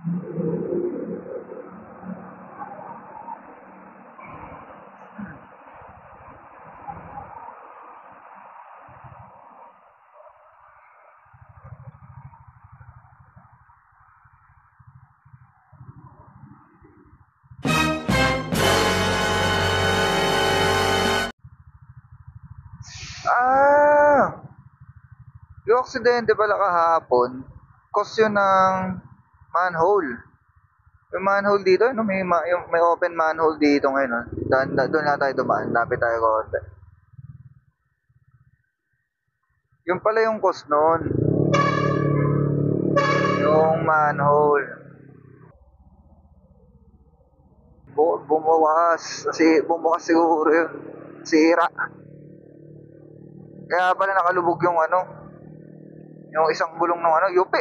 Ah, yung aksidente pala kahapon, cause yun ng manhole. Yung manhole dito, no, may open manhole dito ngayon. No? Doon na tayo dumaan, lapit tayo konti. Yung pala yung cause nun, yung manhole. Bumukas, kasi bumukas siguro yun. Sira. Kaya pala nakalubog yung ano, yung isang gulong ng ano, UP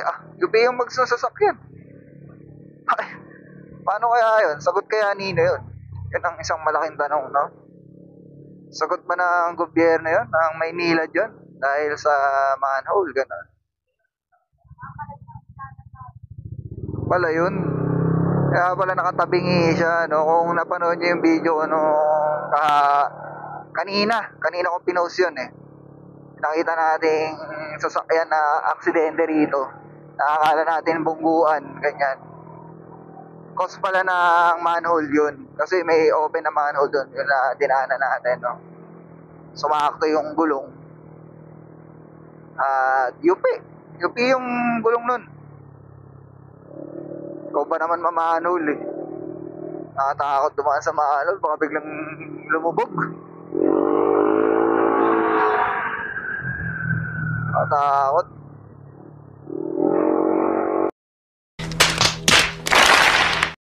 yung magsasasakyan. Ay, paano kaya yun? Sagot kaya nino yun? Yun ang isang malaking tanong, no? Sagot ba ng gobyerno yun? Ng Maynila yun? Dahil sa manhole, gano'n. Pala yun. Kaya pala nakatabingi siya, no? Kung napanood niyo yung video, ano, kanina kong pinost yun, eh. Nakita nating sasakyan na aksidente rito. Nakakala natin bungguan, ganyan. Cause pala ng manhole yun. Kasi may open na manhole dun. Yun na dinaanan natin, no? Sumakto yung gulong. At UP yung gulong nun. Ikaw ba naman mamanhole, eh. Nakatakot dumaan sa manhole. Baka biglang lumubog. Nakatakot.